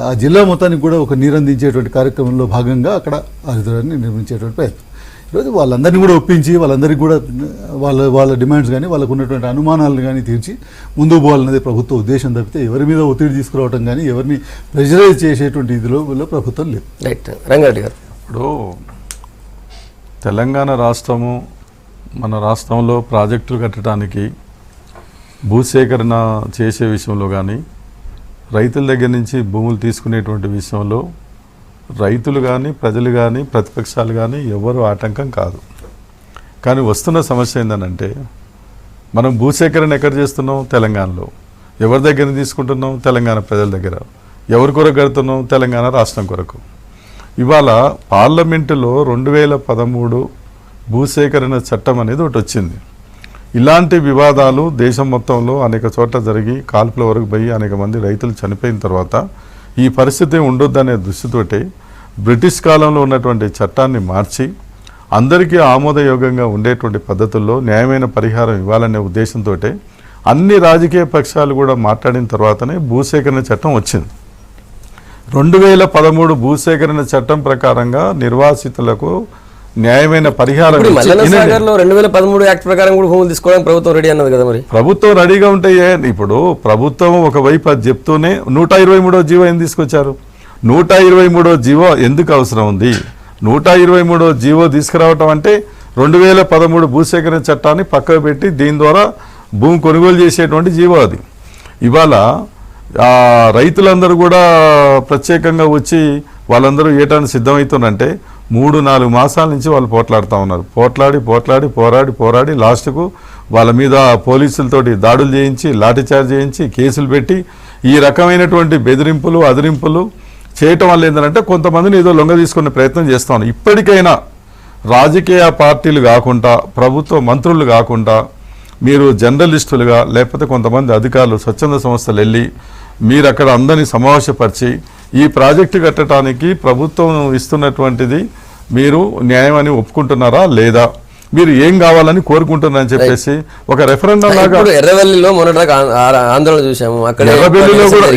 ఆ జిల్లా మొత్తానికి కూడా ఒక నీరు అందించేటువంటి కార్యక్రమంలో భాగంగా అక్కడ ఆ రిజర్వాయర్ని నిర్మించేటువంటి ప్రయత్నం. ఈరోజు వాళ్ళందరినీ కూడా ఒప్పించి వాళ్ళందరికీ కూడా వాళ్ళ డిమాండ్స్ కానీ వాళ్ళకు ఉన్నటువంటి అనుమానాలను కానీ తీర్చి ముందుకు పోవాలనేది ప్రభుత్వ ఉద్దేశం తప్పితే ఎవరి మీద ఒత్తిడి తీసుకురావడం కానీ ఎవరిని ప్రెషరైజ్ చేసేటువంటి ఇదిలో ప్రభుత్వం లేదు. రైట్, రంగారెడ్డి గారు. ఇప్పుడు తెలంగాణ రాష్ట్రము మన రాష్ట్రంలో ప్రాజెక్టులు కట్టడానికి భూసేకరణ చేసే విషయంలో కానీ రైతుల దగ్గర నుంచి భూములు తీసుకునేటువంటి విషయంలో రైతులు కానీ ప్రజలు కానీ ప్రతిపక్షాలు కానీ ఎవరు ఆటంకం కాదు. కానీ వస్తున్న సమస్య ఏంటంటే మనం భూసేకరణ ఎక్కడ చేస్తున్నాం? తెలంగాణలో. ఎవరి దగ్గర తీసుకుంటున్నాం? తెలంగాణ ప్రజల దగ్గర. ఎవరి కొరకు కడుతున్నాం? తెలంగాణ రాష్ట్రం కొరకు. ఇవాళ పార్లమెంటులో 2013 భూసేకరణ చట్టం అనేది ఒకటి వచ్చింది. ఇలాంటి వివాదాలు దేశం మొత్తంలో అనేక చోట్ల జరిగి కాల్పుల వరకు పోయి అనేక మంది రైతులు చనిపోయిన తర్వాత ఈ పరిస్థితి ఉండొద్దనే దృష్టితోటి బ్రిటిష్ కాలంలో ఉన్నటువంటి చట్టాన్ని మార్చి అందరికీ ఆమోదయోగ్యంగా ఉండేటువంటి పద్ధతుల్లో న్యాయమైన పరిహారం ఇవ్వాలనే ఉద్దేశంతో అన్ని రాజకీయ పక్షాలు కూడా మాట్లాడిన తర్వాతనే భూసేకరణ చట్టం వచ్చింది. 2013 భూసేకరణ చట్టం ప్రకారంగా నిర్వాసితులకు న్యాయమైన పరిహారం 2013 యాక్ట్ ప్రకారం కూడా భూములు తీసుకోవడానికి ప్రభుత్వం రెడీ అన్నది కదా. మరి ప్రభుత్వం రెడీగా ఉంటే ఇప్పుడు ప్రభుత్వం ఒకవైపు అది చెప్తూనే 123వ జీవో ఏం తీసుకొచ్చారు? 123వ జీవో ఎందుకు అవసరం ఉంది? 123వ జీవో తీసుకురావటం అంటే 2013 భూసేకరణ చట్టాన్ని పక్కకు పెట్టి దీని ద్వారా భూమి కొనుగోలు చేసేటువంటి జీవో అది. ఇవాళ రైతులందరూ కూడా ప్రత్యేకంగా వచ్చి వాళ్ళందరూ ఏటానికి సిద్ధమవుతుందంటే 3-4 మాసాల నుంచి వాళ్ళు పోట్లాడుతూ ఉన్నారు. పోరాడి లాస్ట్కు వాళ్ళ మీద పోలీసులతోటి దాడులు చేయించి లాఠీచార్జ్ చేయించి కేసులు పెట్టి ఈ రకమైనటువంటి బెదిరింపులు అదిరింపులు చేయటం వల్ల ఏంటంటే కొంతమందిని ఏదో లొంగ తీసుకునే ప్రయత్నం చేస్తూ ఉన్నారు. ఇప్పటికైనా రాజకీయ పార్టీలు కాకుండా ప్రభుత్వ మంత్రులు కాకుండా మీరు జర్నలిస్టులుగా లేకపోతే కొంతమంది అధికారులు స్వచ్ఛంద సంస్థలు వెళ్ళి మీరు అక్కడ అందరినీ సమావేశపరిచి ఈ ప్రాజెక్టు కట్టడానికి ప్రభుత్వం ఇస్తున్నటువంటిది మీరు న్యాయం అని ఒప్పుకుంటున్నారా లేదా? మీరు ఏం కావాలని కోరుకుంటున్నారని చెప్పేసి ఒక రెఫరెండం లాగా. ఇప్పుడు ఎర్రవెల్లిలో మొన్నటి ఆందోళన చూసాము. అక్కడ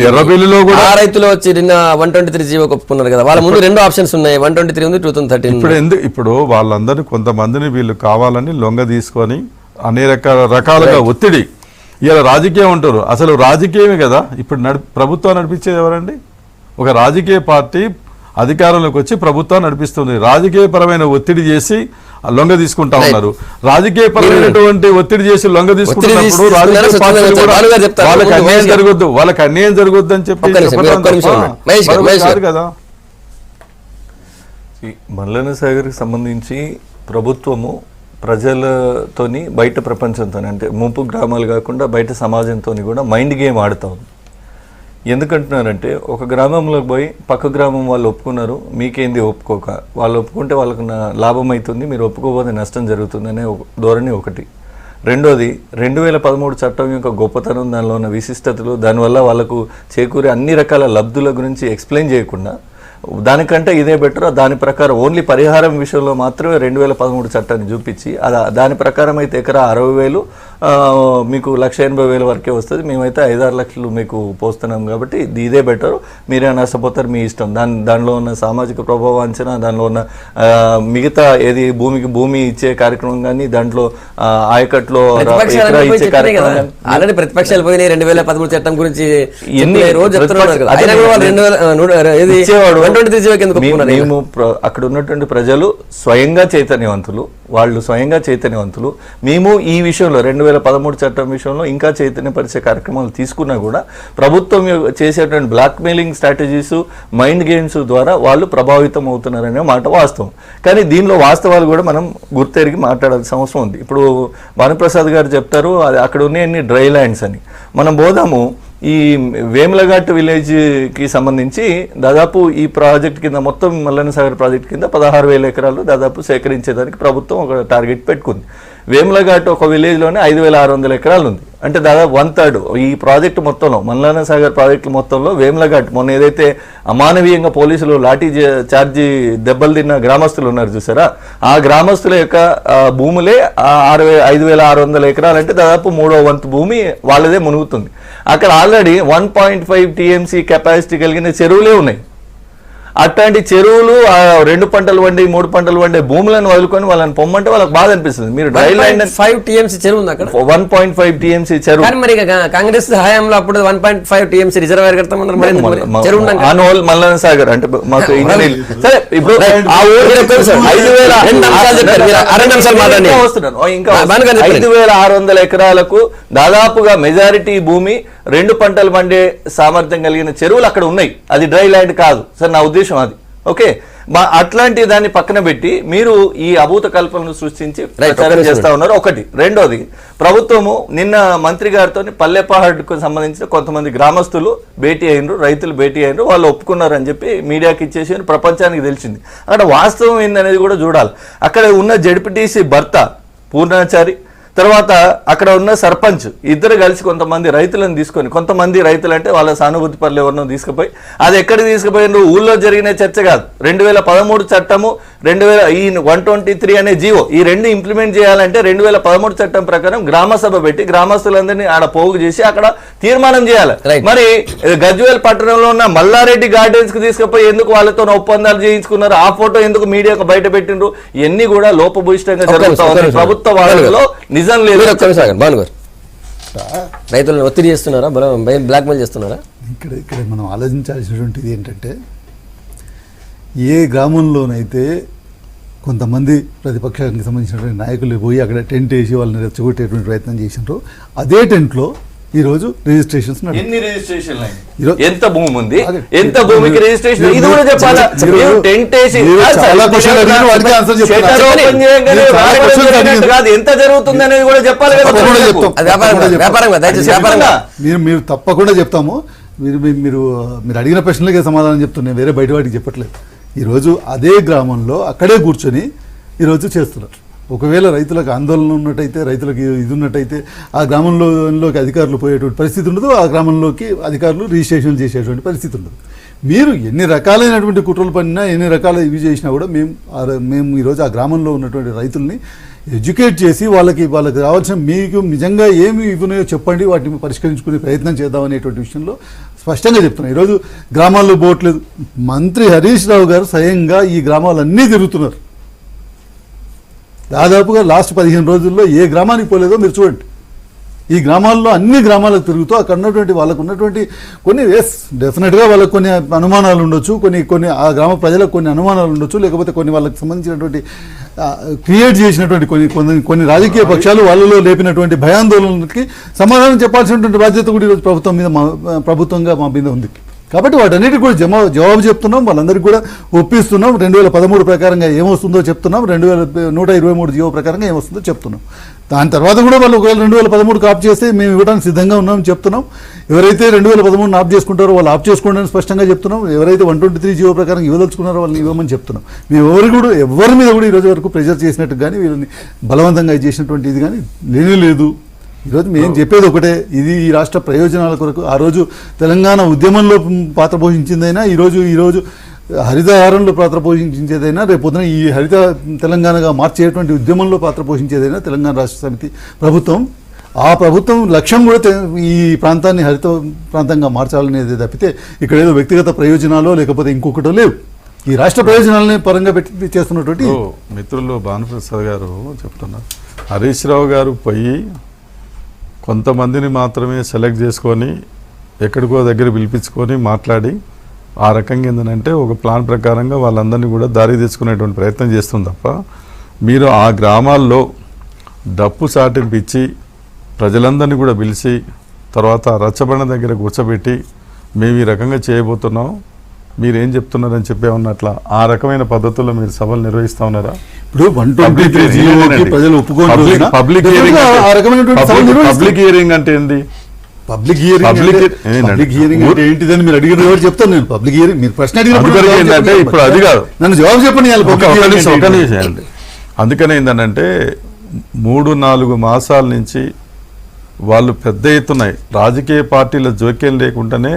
ఎర్రబెల్లిలో కూడా ఆ రైతులు వచ్చి నిన్న 123 జీవో ఒప్పుకున్నారు కదా. వాళ్ళ ముందు 2 ఆప్షన్స్ ఉన్నాయి, 123 ఉంది, 2013. ఇప్పుడు వాళ్ళందరూ కొంతమందిని వీళ్ళు కావాలని లొంగ తీసుకొని అనేక రకాలుగా ఒత్తిడి. ఇలా రాజకీయం అంటారు, అసలు రాజకీయమే కదా ఇప్పుడు ప్రభుత్వం నడిపించేది ఎవరండి? ఒక రాజకీయ పార్టీ అధికారంలోకి వచ్చి ప్రభుత్వాన్ని నడిపిస్తుంది. రాజకీయపరమైన ఒత్తిడి చేసి లొంగ తీసుకుంటా ఉన్నారు. రాజకీయపరమైనటువంటి ఒత్తిడి చేసి లొంగ తీసుకుంటున్నప్పుడు రాజకీయ పార్టీలు కూడా వాళ్ళకి అన్యాయం జరగొద్దు అని చెప్పి కాదు కదా. మల్లన్న సాగర్కి సంబంధించి ప్రభుత్వము ప్రజలతోని బయట ప్రపంచంతో అంటే ముంపు గ్రామాలు కాకుండా బయట సమాజంతో కూడా మైండ్ గేమ్ ఆడుతూ ఉంది. ఎందుకంటున్నారంటే ఒక గ్రామంలోకి పోయి పక్క గ్రామం వాళ్ళు ఒప్పుకున్నారు, మీకేంది ఒప్పుకోక, వాళ్ళు ఒప్పుకుంటే వాళ్ళకు లాభం అవుతుంది, మీరు ఒప్పుకోకపోతే నష్టం జరుగుతుంది అనే ధోరణి ఒకటి. రెండోది 2013 చట్టం యొక్క గొప్పతనం, దానిలో ఉన్న విశిష్టతలు, దానివల్ల వాళ్ళకు చేకూరే అన్ని రకాల లబ్ధుల గురించి ఎక్స్ప్లెయిన్ చేయకుండా దానికంటే ఇదే బెటర్, దాని ప్రకారం ఓన్లీ పరిహారం విషయంలో మాత్రమే 2013 చట్టాన్ని చూపించి దాని ప్రకారం అయితే ఎకరా 60,000 మీకు 1,80,000 వరకే వస్తుంది, మేమైతే 5-6 లక్షలు మీకు పోస్తున్నాం కాబట్టి ఇదే బెటర్, మీరే నష్టపోతారు మీ ఇష్టం. దానిలో ఉన్న సామాజిక ప్రభావ అంచనా, దానిలో ఉన్న మిగతా ఏది భూమి ఇచ్చే కార్యక్రమం కానీ, దాంట్లో ఆయకట్లో ఇచ్చే కార్యక్రమం ఆల్రెడీ ప్రతిపక్షాలు పోయినాయి 2013 చట్టం గురించి రోజు మేము అక్కడ ఉన్నటువంటి ప్రజలు స్వయంగా చైతన్యవంతులు, వాళ్ళు స్వయంగా చైతన్యవంతులు. మేము ఈ విషయంలో 2013 చట్టం విషయంలో ఇంకా చైతన్యపరిచే కార్యక్రమాలు తీసుకున్నా కూడా ప్రభుత్వం చేసేటువంటి blackmailing strategies, mind games ద్వారా వాళ్ళు ప్రభావితం అవుతున్నారనే మాట వాస్తవం. కానీ దీనిలో వాస్తవాలు కూడా మనం గుర్తెరిగి మాట్లాడాల్సిన అవసరం ఉంది. ఇప్పుడు భానుప్రసాద్ గారు చెప్తారు అక్కడ ఉన్నాయన్ని డ్రై ల్యాండ్స్ అని. మనం పోదాము ఈ వేములఘాట్ విలేజ్కి సంబంధించి దాదాపు ఈ ప్రాజెక్ట్ కింద మొత్తం మల్లన్న సాగర్ ప్రాజెక్ట్ కింద 16,000 ఎకరాలు దాదాపు సేకరించేదానికి ప్రభుత్వం ఒక టార్గెట్ పెట్టుకుంది. వేములఘాట్ ఒక విలేజ్లోనే 5,600 ఎకరాలు ఉంది. అంటే దాదాపు 1/3 ఈ ప్రాజెక్టు మొత్తంలో, మల్లన్న సాగర్ ప్రాజెక్టు మొత్తంలో వేములఘాట్ మొన్న ఏదైతే అమానవీయంగా పోలీసులు లాఠీ చార్జీ దెబ్బలు తిన్న గ్రామస్తులు ఉన్నారు చూసారా, ఆ గ్రామస్తుల యొక్క భూములే 5,600 ఎకరాలు. అంటే దాదాపు 3వ వంతు భూమి వాళ్ళదే మునుగుతుంది. అక్కడ ఆల్రెడీ 1.5 TMC కెపాసిటీ కలిగిన చెరువులే ఉన్నాయి. అట్లాంటి చెరువులు 2 పంటలు వండి 3 పంటలు వండే భూములను వదులుకొని వాళ్ళని పొమ్మంటే వాళ్ళకి బాధ అనిపిస్తుంది. మీరు డ్రై ల్యాండ్ 5 TMC చెరువు ఉంది అక్కడ, 1.5 TMC చెరువు. మరి కాంగ్రెస్ హయాంలో అప్పుడు 1.5 TMC రిజర్వాయర్ కడతామన్నారు. మల్లన్న సాగర్ అంటే మాకు సరే ఇప్పుడు 5,600 ఎకరాలకు దాదాపుగా మెజారిటీ భూమి 2 పంటలు పండే సామర్థ్యం కలిగిన చెరువులు అక్కడ ఉన్నాయి. అది డ్రై ల్యాండ్ కాదు సార్, నా ఉద్దేశం అది. ఓకే, అట్లాంటి దాన్ని పక్కన పెట్టి మీరు ఈ అభూత కల్పనను సృష్టించి ప్రచారం చేస్తా ఉన్నారు. ఒకటి. రెండోది, ప్రభుత్వము నిన్న మంత్రి గారితో పల్లెపహాడ్కు సంబంధించిన కొంతమంది గ్రామస్తులు భేటీ అయినరు, రైతులు భేటీ అయినరు, వాళ్ళు ఒప్పుకున్నారు అని చెప్పి మీడియాకి ఇచ్చేసి ప్రపంచానికి తెలిసింది. అక్కడ వాస్తవం ఏందనేది కూడా చూడాలి. అక్కడ ఉన్న జడ్పీటీసీ భర్త పూర్ణాచారి, తర్వాత అక్కడ ఉన్న సర్పంచ్ ఇద్దరు కలిసి కొంతమంది రైతులను తీసుకొని, కొంతమంది రైతులు అంటే వాళ్ళ సానుభూతి పనులు ఎవరినో తీసుకుపోయి, అది ఎక్కడికి తీసుకుపోయినారు, ఊళ్ళో జరిగిన చర్చ కాదు, 2013 చట్టము, 123 అనే జీవో, ఈ 2 ఇంప్లిమెంట్ చేయాలంటే 2013 చట్టం ప్రకారం గ్రామ సభ పెట్టి గ్రామస్తులందరినీ ఆడ పోగు చేసి అక్కడ తీర్మానం చేయాలి. మరి గజ్వేల్ పట్టణంలో ఉన్న మల్లారెడ్డి గార్డెన్స్ కి తీసుకుపోయి ఎందుకు వాళ్ళతో ఒప్పందాలు చేయించుకున్నారు, ఆ ఫోటో ఎందుకు మీడియాకు బయట పెట్టిండ్రు, ఇవన్నీ కూడా లోపభూయిష్టంగా జరుగుతూ ఉంది. ప్రభుత్వ వాదనలో నిజం లేదు. రైతులను ఒత్తిడి చేస్తున్నారా, బ్లాక్ మెయిల్ చేస్తున్నారా? ఇక్కడ మనం ఆలోచించాల్సినటువంటిది ఏంటంటే, ఏ గ్రామంలోనైతే కొంతమంది ప్రతిపక్షానికి సంబంధించినటువంటి నాయకులు పోయి అక్కడ టెంట్ వేసి వాళ్ళని రెచ్చగొట్టేటువంటి ప్రయత్నం చేసినారు, అదే టెంట్లో ఈరోజు రిజిస్ట్రేషన్స్ ఎంత భూమి ఉంది, ఎంత భూమికి రిజిస్ట్రేషన్, ఇది కూడా చెప్పాలా? ఎంత జరుగుతుంది అనేది కూడా చెప్పాలి కదా. మీరు తప్పకుండా చెప్తాము. మీరు అడిగిన ప్రశ్నలకే సమాధానం చెప్తున్నాను, వేరే బయట వాటికి చెప్పట్లేదు. ఈరోజు అదే గ్రామంలో అక్కడే కూర్చొని ఈరోజు చేస్తున్నారు. ఒకవేళ రైతులకు ఆందోళన ఉన్నట్టయితే, రైతులకు ఇది ఉన్నట్టయితే ఆ గ్రామంలోకి అధికారులు పోయేటువంటి పరిస్థితి ఉండదు, ఆ గ్రామంలోకి అధికారులు రిజిస్ట్రేషన్ చేసేటువంటి పరిస్థితి ఉండదు. మీరు ఎన్ని రకాలైనటువంటి కుట్రలు పడినా, ఎన్ని రకాల ఇవి చేసినా కూడా మేము ఈరోజు ఆ గ్రామంలో ఉన్నటువంటి రైతుల్ని ఎడ్యుకేట్ చేసి వాళ్ళకి రావాల్సిన మీకు నిజంగా ఏమి ఇవ్వనాయో చెప్పండి, వాటిని పరిష్కరించుకునే ప్రయత్నం చేద్దాం అనేటువంటి విషయంలో స్పష్టంగా చెప్తున్నాను. ఈరోజు గ్రామాల్లో పోవట్లేదు. మంత్రి హరీష్ రావు గారు స్వయంగా ఈ గ్రామాలన్నీ తిరుగుతున్నారు. దాదాపుగా లాస్ట్ 15 రోజుల్లో ఏ గ్రామానికి పోలేదో మీరు చూడండి. ఈ గ్రామాల్లో అన్ని గ్రామాలకు తిరుగుతూ అక్కడ ఉన్నటువంటి వాళ్ళకు ఉన్నటువంటి కొన్ని డెఫినెట్గా వాళ్ళకు కొన్ని అనుమానాలు ఉండొచ్చు, కొన్ని ఆ గ్రామ ప్రజలకు కొన్ని అనుమానాలు ఉండొచ్చు, లేకపోతే కొన్ని వాళ్ళకి సంబంధించినటువంటి క్రియేట్ చేసినటువంటి కొన్ని రాజకీయ పక్షాలు వాళ్ళలో లేపినటువంటి భయాందోళనలకి సమాధానం చెప్పాల్సినటువంటి బాధ్యత కూడా ఈరోజు ప్రభుత్వంగా మా మీద ఉంది. కాబట్టి వాటన్నిటికీ కూడా జవాబు చెప్తున్నాం, వాళ్ళందరికీ కూడా ఒప్పిస్తున్నాం. 2013 ప్రకారంగా ఏమొస్తుందో చెప్తున్నాం, 2123 జీవో ప్రకారంగా ఏమొస్తుందో చెప్తున్నాం. దాని తర్వాత కూడా వాళ్ళు ఒకవేళ 2013 ఆప్ చేస్తే మేము ఇవ్వడానికి సిద్ధంగా ఉన్నామని చెప్తున్నాం. ఎవరైతే 2013 ఆప్ చేసుకుంటారో వాళ్ళు ఆప్ చేసుకోండి అని స్పష్టంగా చెప్తున్నాం. ఎవరైతే 123 జీవో ప్రకారం ఇవ్వదలుచుకున్నారో వాళ్ళని ఇవ్వమని చెప్తున్నాం. మేము ఎవరి మీద కూడా ఈరోజు వరకు ప్రెజర్ చేసినట్టు కానీ వీళ్ళని బలవంతంగా చేసినటువంటి ఇది కానీ లేదు. ఈరోజు మేము చెప్పేది ఒకటే, ఇది ఈ రాష్ట్ర ప్రయోజనాల కొరకు ఆ రోజు తెలంగాణ ఉద్యమంలో పాత్ర పోషించిందైనా ఈరోజు హరితహారంలో పాత్ర పోషించేదైనా రేపొద్దున ఈ హరిత తెలంగాణగా మార్చేటువంటి ఉద్యమంలో పాత్ర పోషించేదైనా తెలంగాణ రాష్ట్ర సమితి ప్రభుత్వం. ఆ ప్రభుత్వం లక్ష్యం కూడా ఈ ప్రాంతాన్ని హరిత ప్రాంతంగా మార్చాలనేది తప్పితే ఇక్కడ ఏదో వ్యక్తిగత ప్రయోజనాలు లేకపోతే ఇంకొకటో లేవు. ఈ రాష్ట్ర ప్రయోజనాలని పరంగా పెట్టి చేస్తున్నటువంటి మిత్రులు భానుప్రసాద్ గారు చెప్తున్నారు. హరీష్ రావు గారు పోయి కొంతమందిని మాత్రమే సెలెక్ట్ చేసుకొని ఎక్కడికో దగ్గర పిలిపించుకొని మాట్లాడి ఆ రకంగా ఏంటంటే ఒక ప్లాన్ ప్రకారంగా వాళ్ళందరినీ కూడా దారి తెచ్చుకునేటువంటి ప్రయత్నం చేస్తుంది తప్ప మీరు ఆ గ్రామాల్లో డప్పు చాటింపిచ్చి ప్రజలందరినీ కూడా పిలిచి తర్వాత రచ్చబండ దగ్గర కూర్చోబెట్టి మేము ఈ రకంగా చేయబోతున్నాం, మీరేం చెప్తున్నారని చెప్పేమన్నట్లా ఆ రకమైన పద్ధతుల్లో మీరు సభలు నిర్వహిస్తా ఉన్నారా? ఇప్పుడు 123 జీవోకి ప్రజలు ఒప్పుకోవడం పబ్లిక్ హియరింగ్ అంటే ఏంది? పబ్లిక్ హియరింగ్ అంటే ఏంటిదని మీరు అడిగిన కూడా చెప్తాను నేను. పబ్లిక్ హియరింగ్ మీరు ప్రశ్న అడిగినప్పుడు ఇప్పుడు అది కాదు, నన్ను జవాబు చెప్పండి. అందుకనే ఏంటంటే 3-4 మాసాల నుంచి వాళ్ళు పెద్ద ఎత్తున రాజకీయ పార్టీల జోక్యం లేకుండానే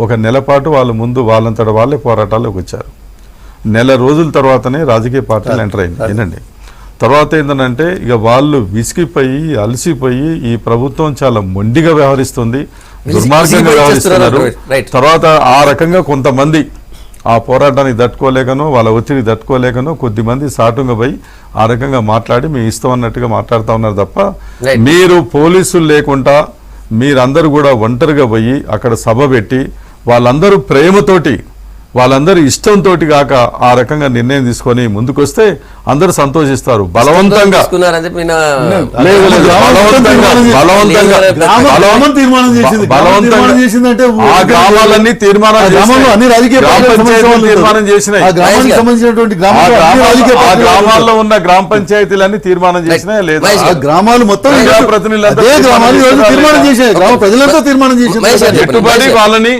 ఒక నెలపాటు వాళ్ళు ముందు వాళ్ళంతట వాళ్ళే పోరాటాలకు వచ్చారు. నెల రోజుల తర్వాతనే రాజకీయ పార్టీలు ఎంటర్ అయింది. ఏంటండి తర్వాత ఏంటంటే ఇక వాళ్ళు విసిగిపోయి అలసిపోయి ఈ ప్రభుత్వం చాలా మొండిగా వ్యవహరిస్తుంది, దుర్మార్గంగా వ్యవహరిస్తున్నారు. తర్వాత ఆ రకంగా కొంతమంది ఆ పోరాటానికి తట్టుకోలేకనో వాళ్ళ ఒత్తిడి తట్టుకోలేకనో కొద్దిమంది సాటుగా పోయి ఆ రకంగా మాట్లాడి మేము ఇస్తాం అన్నట్టుగా మాట్లాడుతూ ఉన్నారు తప్ప మీరు పోలీసులు లేకుండా మీరందరూ కూడా ఒంటరిగా పోయి అక్కడ సభ పెట్టి వాళ్ళందరూ ప్రేమతోటి వాళ్ళందరూ ఇష్టంతో కాక ఆ రకంగా నిర్ణయం తీసుకొని ముందుకొస్తే అందరూ సంతోషిస్తారు. బలవంతంగా ఆ గ్రామాలన్నీ తీర్మానం చేసినాయి. ఆ గ్రామాల్లో ఉన్న గ్రామ పంచాయతీలన్నీ తీర్మానం చేసినాయి లేదా? గ్రామాలు మొత్తం పెట్టుబడి వాళ్ళని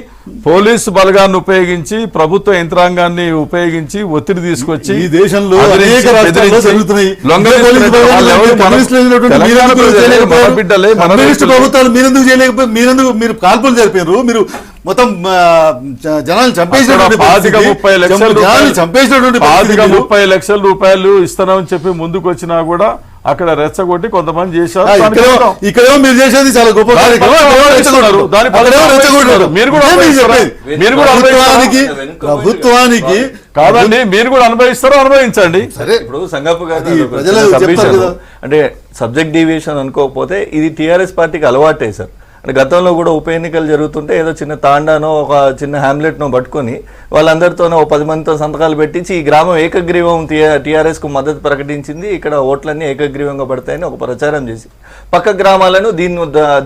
పోలీసు బలగాన్ని ఉపయోగించి ప్రభుత్వ యంత్రాంగాన్ని ఉపయోగించి ఒత్తిడి తీసుకొచ్చి ఈ దేశంలో అనేక రాష్ట్రాల్లో జరుగుతున్నాయి. ప్రభుత్వాలు మీరెందుకు చేయలేకపోయి మీరు కాల్పులు జరిపారు, మీరు మొత్తం జనాలు చంపేసినటువంటి 30 లక్షల రూపాయలు ఇస్తున్నామని చెప్పి ముందుకు వచ్చినా కూడా అక్కడ రెచ్చగొట్టి కొంతమంది చేశారు. ఇక్కడేమో మీరు చేసేది చాలా గొప్ప ప్రభుత్వానికి కాదండి, మీరు కూడా అనుభవిస్తారో అనుభవించండి. సరే, ఇప్పుడు సంగప్ప గారు అంటే సబ్జెక్ట్ డీవియేషన్ అనుకోకపోతే ఇది టీఆర్ఎస్ పార్టీకి అలవాటే సార్. అంటే గతంలో కూడా ఉప ఎన్నికలు జరుగుతుంటే ఏదో చిన్న తాండానో ఒక చిన్న హ్యామ్లెట్నో పట్టుకొని వాళ్ళందరితోనో 10 మందితో సంతకాలు పెట్టించి ఈ గ్రామం ఏకగ్రీవం టీఆర్ఎస్కు మద్దతు ప్రకటించింది, ఇక్కడ ఓట్లన్నీ ఏకగ్రీవంగా పడతాయని ఒక ప్రచారం చేసి పక్క గ్రామాలను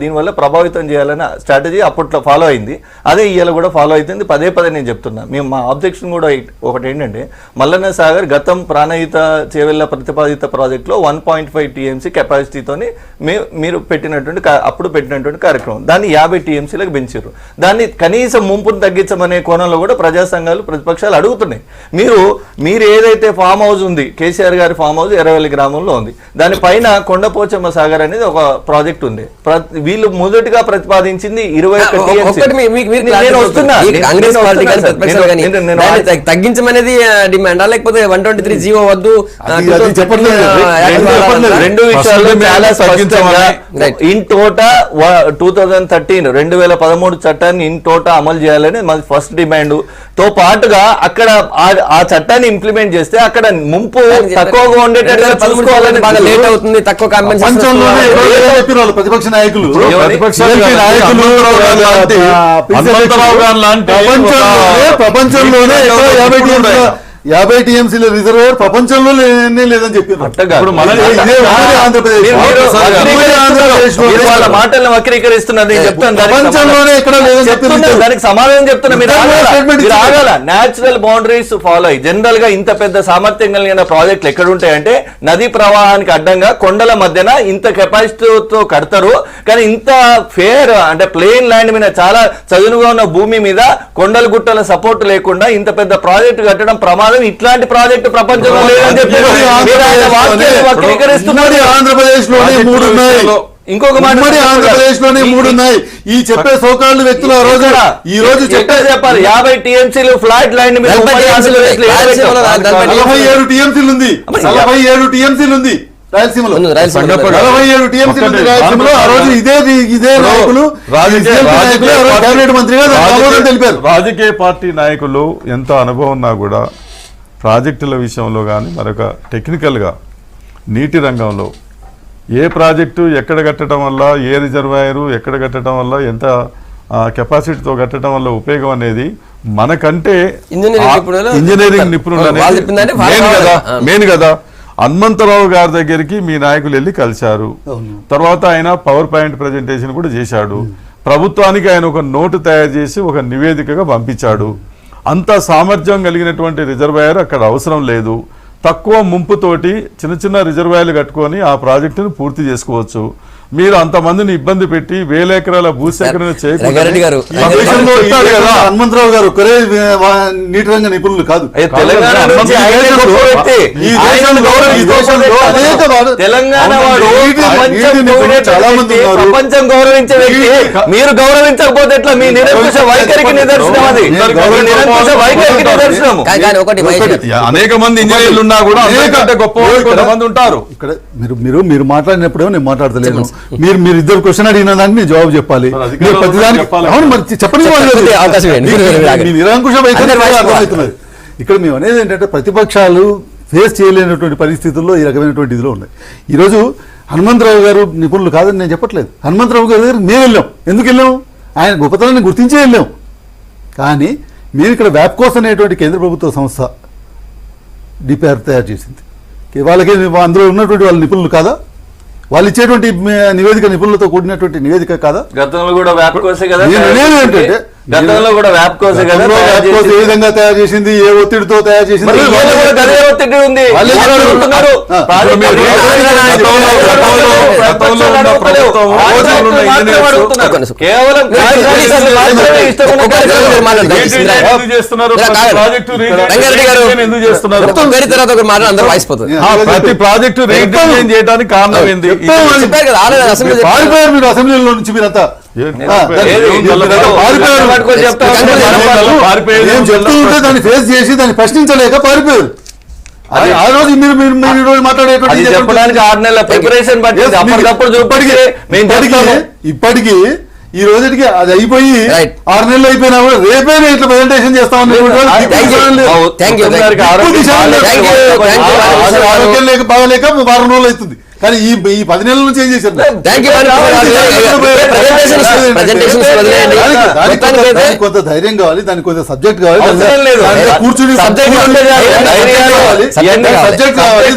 దీనివల్ల ప్రభావితం చేయాలని స్ట్రాటజీ అప్పట్లో ఫాలో అయింది. అదే ఇవాళ కూడా ఫాలో అవుతుంది. పదే నేను చెప్తున్నా. మేము మా ఆబ్జెక్షన్ కూడా ఒకటి ఏంటంటే మల్లన్న సాగర్ గతం ప్రాణహిత చేవెళ్ల ప్రతిపాదిత ప్రాజెక్టులో 1.5 TMC కెపాసిటీతోని మీరు అప్పుడు పెట్టినటువంటి కార్యక్రమం కార్యక్రమం. దాన్ని 50 టీఎంసీలకు పెంచారు. దాన్ని కనీసం ముంపును తగ్గించమనే కోణంలో కూడా ప్రజా సంఘాలు ప్రతిపక్షాలు అడుగుతున్నాయి. మీరు ఏదైతే ఫామ్ హౌస్ ఉంది, కేసీఆర్ గారి ఫామ్ హౌస్ ఎర్రవెల్లి గ్రామంలో ఉంది, దానిపైన కొండపోచమ్మ సాగర్ అనేది ఒక ప్రాజెక్ట్ ఉంది. వీళ్ళు మొదటిగా ప్రతిపాదించింది 21 తగ్గించమనేది డిమాండ్, లేకపోతే 123 జీవో వద్దు రెండు విషయాల్లో చాలా స్పష్టంగా ఇన్ టోటా 2013 చట్టాన్ని ఇన్ టోటా అమలు చేయాలని మాది ఫస్ట్ డిమాండ్. తో పాటుగా అక్కడ ఆ చట్టాన్ని ఇంప్లిమెంట్ చేస్తే అక్కడ ముంపు తక్కువగా ఉండేటట్టుగా చూసుకోవాలని లేట్ అవుతుంది, తక్కువ ప్రతిపక్ష నాయకులు ప్రపంచంలోనే 50 టీఎంసీల రిజర్వాయర్ ప్రపంచంలో లేదని చెప్పారు. వాళ్ళ మాటలను వక్రీకరిస్తున్నారు. నేను చెప్తాను దానికి సమాధానం చెప్తున్నా. మీరు ఆగాల. న్యాచురల్ బౌండరీస్ ఫాలో అయ్యి జనరల్ గా ఇంత పెద్ద సామర్థ్యం కలిగిన ప్రాజెక్టులు ఎక్కడ ఉంటాయంటే నదీ ప్రవాహానికి అడ్డంగా కొండల మధ్యన ఇంత కెపాసిటీతో కడతారు. కానీ ఇంత ఫేర్ అంటే ప్లెయిన్ ల్యాండ్ మీద చాలా చదునుగా ఉన్న భూమి మీద కొండల గుట్టల సపోర్ట్ లేకుండా ఇంత పెద్ద ప్రాజెక్టు కట్టడం ప్రమాదం. ఇట్లాంటి ప్రాజెక్టు ప్రపంచంలో లేదని చెప్పి ఆంధ్రప్రదేశ్ లోనే 3 ఉన్నాయి. ఇంకొక మాట, ఆంధ్రప్రదేశ్ లోనే 3 ఉన్నాయి. ఈ చెప్పే సోకాళ్ళు వ్యక్తులు ఈ రోజు చెప్పాలి 50 టీఎంసీలు ఫ్లాట్ ల్యాండ్ మీద 47 టీఎంసీలు ఉంది. 47 టీఎంసీలు ఉంది రాయలసీమలో. 47 టీఎంసీలు ఉంది రాయలసీమలో. ఆ రోజు ఇదే నాయకులు కేబినెట్ మంత్రిగా తెలిపారు. రాజకీయ పార్టీ నాయకులు ఎంత అనుభవం ఉన్నా కూడా ప్రాజెక్టుల విషయంలో కానీ మరొక టెక్నికల్గా నీటి రంగంలో ఏ ప్రాజెక్టు ఎక్కడ కట్టడం వల్ల, ఏ రిజర్వాయరు ఎక్కడ కట్టడం వల్ల, ఎంత కెపాసిటీతో కట్టడం వల్ల ఉపయోగం అనేది మనకంటే ఇంజనీరింగ్ నిపుణులు మెయిన్ కదా. హనుమంతరావు గారి దగ్గరికి మీ నాయకులు వెళ్ళి కలిశారు. తర్వాత ఆయన పవర్ పాయింట్ ప్రజెంటేషన్ కూడా చేశాడు. ప్రభుత్వానికి ఆయన ఒక నోటు తయారు చేసి ఒక నివేదికగా పంపించాడు. అంత సామర్థ్యం కలిగినటువంటి రిజర్వాయర్ అక్కడ అవసరం లేదు. తక్కువ ముంపుతోటి చిన్న చిన్న రిజర్వాయర్లు కట్టుకొని ఆ ప్రాజెక్టును పూర్తి చేసుకోవచ్చు. మీరు అంతమందిని ఇబ్బంది పెట్టి 1000 ఎకరాల భూసేకరణ హనుమంతరావు గారు ఒక్కరే నీటి రంగ నిపుణులు కాదు. ప్రపంచం గౌరవించే వ్యక్తి మీరు గౌరవించకపోతే ఎట్లా? మీ నిరంకుశ వైఖరికి నిదర్శనం అది. నిరంకుశ వైఖరికి నిదర్శనం. అనేక మంది ఇంజనీర్లు ఉన్నా కూడా గొప్ప కొంతమంది ఉంటారు. ఇక్కడ మీరు మాట్లాడినప్పుడే నేను మాట్లాడతలేను. మీరు ఇద్దరు క్వశ్చన్ అడిగిన దానికి మీరు జవాబు చెప్పాలి. చెప్పండి. నిరంకుశ వైఖరి అర్థమవుతున్నది. ఇక్కడ మేము అనేది ఏంటంటే ప్రతిపక్షాలు ఫేస్ చేయలేనటువంటి పరిస్థితుల్లో ఈ రకమైనటువంటి ఇదిలో ఉన్నాయి. ఈరోజు హనుమంతరావు గారు నిపుణులు కాదని నేను చెప్పట్లేదు. హనుమంతరావు గారి దగ్గర మేము వెళ్ళాం. ఎందుకు వెళ్ళాం? ఆయన గొప్పతనాన్ని గుర్తించే వెళ్ళాం. కానీ మేము ఇక్కడ వ్యాప్కోస్ అనేటువంటి కేంద్ర ప్రభుత్వ సంస్థ డిపిఆర్ తయారు చేసింది. వాళ్ళకి అందులో ఉన్నటువంటి వాళ్ళ నిపుణులు కాదా? వాళ్ళు ఇచ్చేటువంటి నివేదిక నిపుణులతో కూడినటువంటి నివేదిక కాదా? గతంలో కూడా వ్యాప్కోసే కదా. గతంలో కూడా వ్యాప్కోసే కదా. ఏ విధంగా తయారు చేసింది, ఏ ఒత్తిడితో తయారు చేసింది, ఒత్తిడి ఉంది. ప్రతి ప్రాజెక్టు చేయడానికి కారణం ఏంది? మీరు అసెంబ్లీలో నుంచి మీరంతా చెప్తూ ఉంటే దాన్ని ఫేస్ చేసి దాన్ని ప్రశ్నించలేక పారిపోయారు. ఆ రోజు మీరు మాట్లాడేటువంటి చెప్పడానికి 6 నెలల ప్రిపరేషన్ ఇప్పటికీ ఈ రోజుకి అది అయిపోయి 6 నెలలు అయిపోయినా కూడా రేపే ఇట్లా ప్రెజెంటేషన్ చేస్తామని ఆరోగ్యం లేక బాగలేక 4 రోజులు అవుతుంది. కానీ ఈ 10 నెలల నుంచి ఏం చేశారు? కొంత ధైర్యం కావాలి, దానికి కొంత సబ్జెక్ట్ కావాలి, కూర్చుని సబ్జెక్ట్ కావాలి.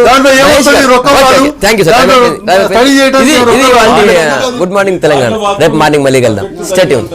దాంట్లో ఏమవుతుంది? Good morning Telangana. రేపు మార్నింగ్ మళ్ళీ వెళ్దాం. Stay tune.